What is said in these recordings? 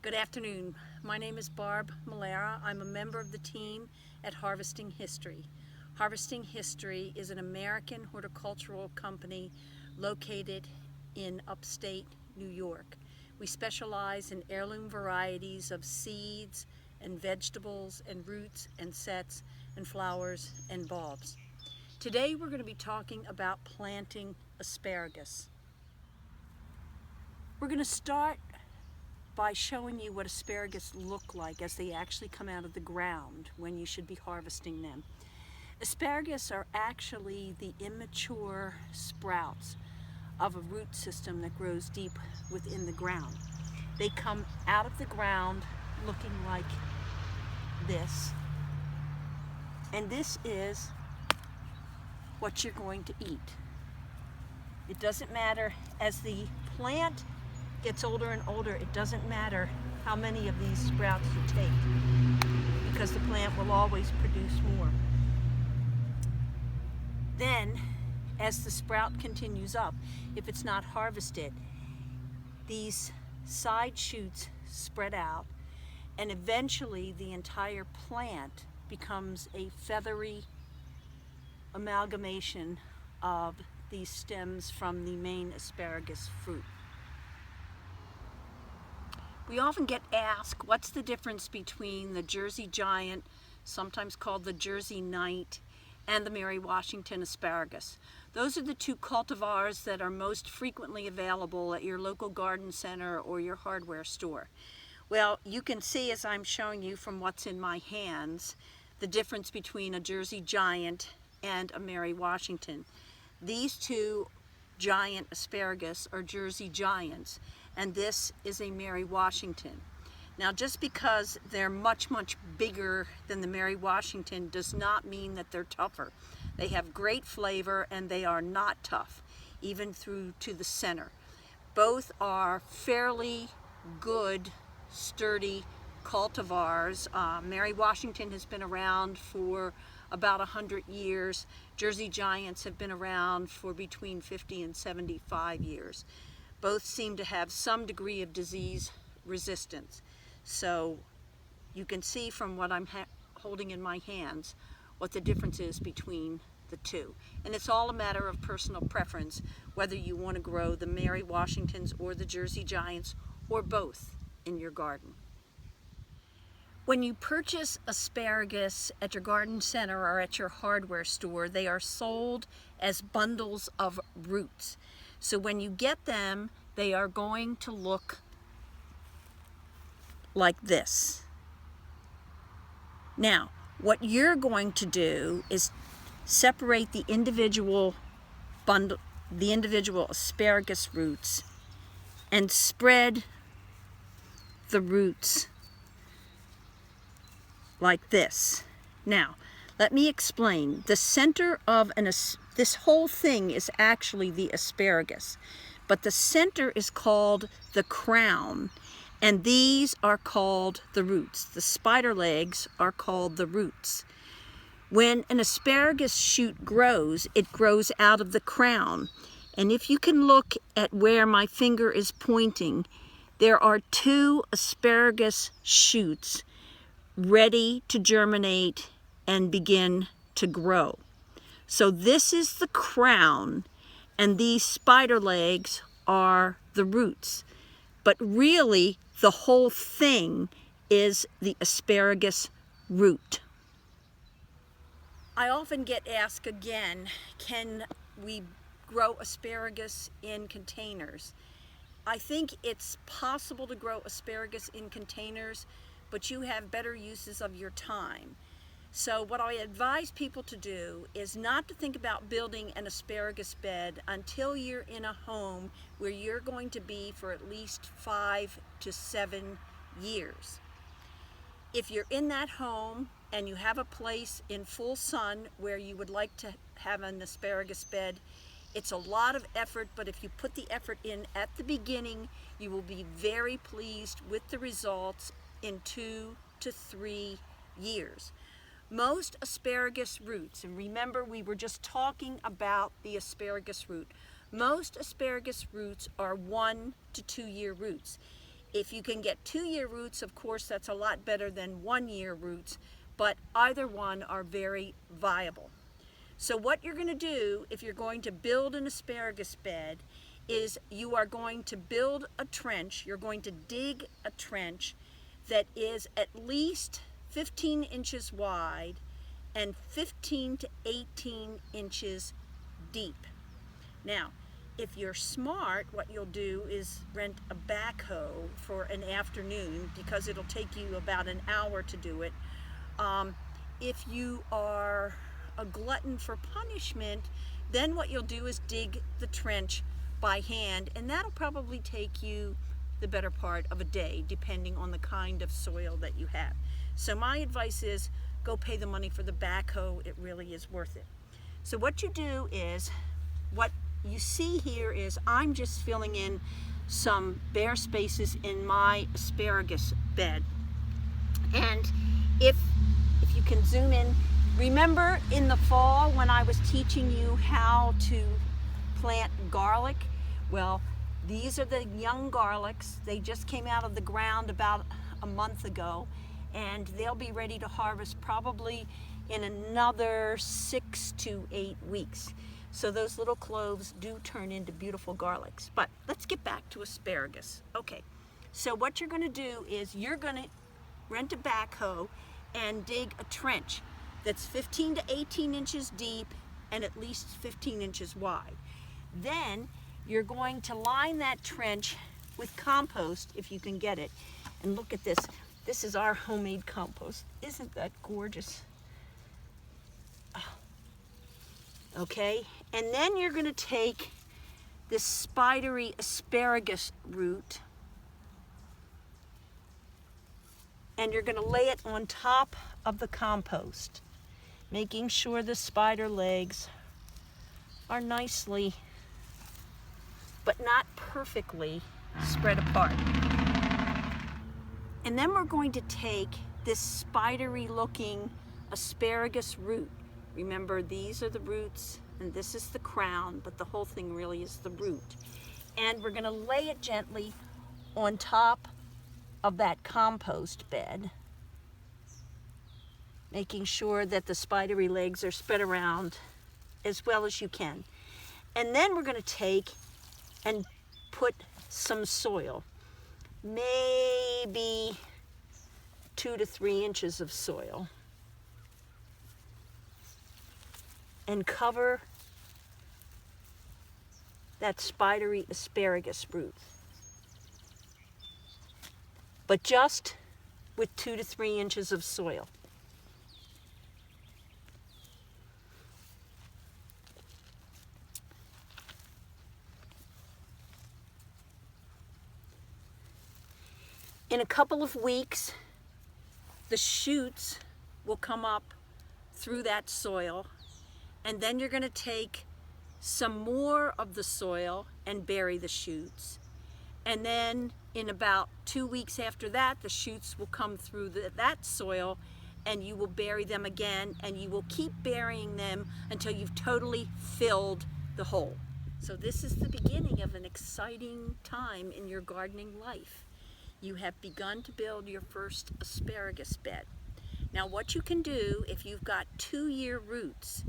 Good afternoon. My name is Barb Malera. I'm a member of the team at Harvesting History. Harvesting History is an American horticultural company located in upstate New York. We specialize in heirloom varieties of seeds and vegetables and roots and sets and flowers and bulbs. Today we're going to be talking about planting asparagus. We're going to start by showing you what asparagus look like as they actually come out of the ground when you should be harvesting them. Asparagus are actually the immature sprouts of a root system that grows deep within the ground. They come out of the ground looking like this, and this is what you're going to eat. It doesn't matter as the plant gets older and older, it doesn't matter how many of these sprouts you take, because the plant will always produce more. Then, as the sprout continues up, if it's not harvested, these side shoots spread out, and eventually the entire plant becomes a feathery amalgamation of these stems from the main asparagus fruit. We often get asked, what's the difference between the Jersey Giant, sometimes called the Jersey Knight, and the Mary Washington asparagus? Those are the two cultivars that are most frequently available at your local garden center or your hardware store. Well, you can see, as I'm showing you from what's in my hands, the difference between a Jersey Giant and a Mary Washington. These two giant asparagus are Jersey Giants, and this is a Mary Washington. Now, just because they're much, much bigger than the Mary Washington does not mean that they're tougher. They have great flavor and they are not tough, even through to the center. Both are fairly good, sturdy cultivars. Mary Washington has been around for about 100 years. Jersey Giants have been around for between 50 and 75 years. Both seem to have some degree of disease resistance. So you can see from what I'm holding in my hands what the difference is between the two. And it's all a matter of personal preference, whether you want to grow the Mary Washingtons or the Jersey Giants or both in your garden. When you purchase asparagus at your garden center or at your hardware store, they are sold as bundles of roots. So when you get them, they are going to look like this. Now, what you're going to do is separate the individual asparagus roots and spread the roots like this. Now, let me explain. The center of this whole thing is actually the asparagus, but the center is called the crown, and these are called the roots. The spider legs are called the roots. When an asparagus shoot grows, it grows out of the crown. And if you can look at where my finger is pointing, there are two asparagus shoots ready to germinate and begin to grow. So this is the crown, and these spider legs are the roots. But really, the whole thing is the asparagus root. I often get asked again, can we grow asparagus in containers? I think it's possible to grow asparagus in containers, but you have better uses of your time. So what I advise people to do is not to think about building an asparagus bed until you're in a home where you're going to be for at least 5 to 7 years. If you're in that home and you have a place in full sun where you would like to have an asparagus bed, it's a lot of effort, but if you put the effort in at the beginning, you will be very pleased with the results in 2 to 3 years. Most asparagus roots, and remember we were just talking about the asparagus root, most asparagus roots are 1 to 2 year roots. If you can get 2-year roots, of course, that's a lot better than 1-year roots, but either one are very viable. So what you're going to do if you're going to build an asparagus bed is you are going to build a trench. You're going to dig a trench that is at least 15 inches wide and 15 to 18 inches deep. Now, if you're smart, what you'll do is rent a backhoe for an afternoon, because it'll take you about an hour to do it. If you are a glutton for punishment, then what you'll do is dig the trench by hand, and that'll probably take you the better part of a day, depending on the kind of soil that you have. So my advice is go pay the money for the backhoe. It really is worth it. So what you do is, what you see here is I'm just filling in some bare spaces in my asparagus bed. And if you can zoom in, remember in the fall when I was teaching you how to plant garlic? Well, these are the young garlics. They just came out of the ground about a month ago, and they'll be ready to harvest probably in another 6 to 8 weeks. So those little cloves do turn into beautiful garlics. But let's get back to asparagus. Okay, so what you're going to do is you're going to rent a backhoe and dig a trench that's 15 to 18 inches deep and at least 15 inches wide. Then you're going to line that trench with compost if you can get it. And look at this. This is our homemade compost. Isn't that gorgeous? Okay, and then you're going to take this spidery asparagus root and you're going to lay it on top of the compost, making sure the spider legs are nicely, but not perfectly, spread apart. And then we're going to take this spidery looking asparagus root. Remember, these are the roots and this is the crown, but the whole thing really is the root. And we're going to lay it gently on top of that compost bed, making sure that the spidery legs are spread around as well as you can. And then we're going to take and put some soil, maybe 2 to 3 inches of soil, and cover that spidery asparagus root, but just with 2 to 3 inches of soil. In a couple of weeks, the shoots will come up through that soil, and then you're going to take some more of the soil and bury the shoots. And then in about 2 weeks after that, the shoots will come through that soil, and you will bury them again, and you will keep burying them until you've totally filled the hole. So this is the beginning of an exciting time in your gardening life. You have begun to build your first asparagus bed. Now what you can do if you've got 2-year roots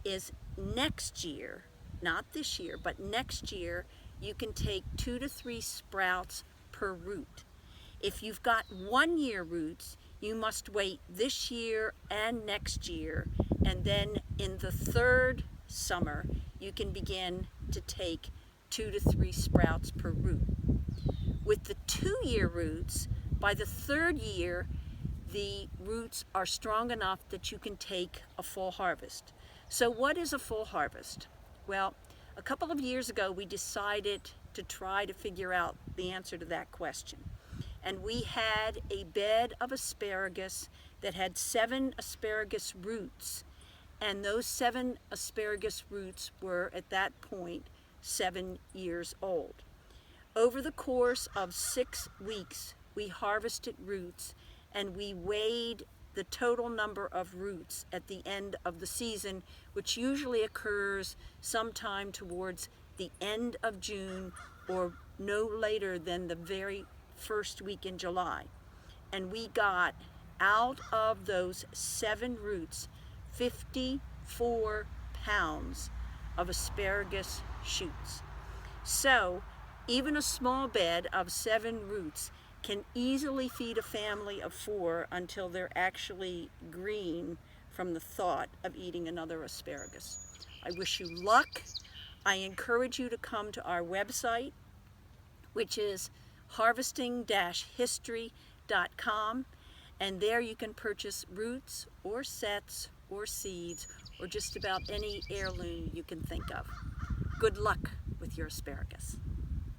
is next year, not this year, but next year, you can take 2 to 3 sprouts per root. If you've got 1-year roots, you must wait this year and next year, and then in the 3rd summer, you can begin to take 2 to 3 sprouts per root. With the 2-year roots, by the 3rd year, the roots are strong enough that you can take a full harvest. So what is a full harvest? Well, a couple of years ago, we decided to try to figure out the answer to that question. And we had a bed of asparagus that had 7 asparagus roots. And those 7 asparagus roots were, at that point, 7 years old. Over the course of 6 weeks, we harvested roots, and we weighed the total number of roots at the end of the season, which usually occurs sometime towards the end of June or no later than the very first week in July. And we got out of those 7 roots 54 pounds of asparagus shoots. So even a small bed of 7 roots can easily feed a family of 4 until they're actually green from the thought of eating another asparagus. I wish you luck. I encourage you to come to our website, which is harvesting-history.com, and there you can purchase roots or sets or seeds or just about any heirloom you can think of. Good luck with your asparagus.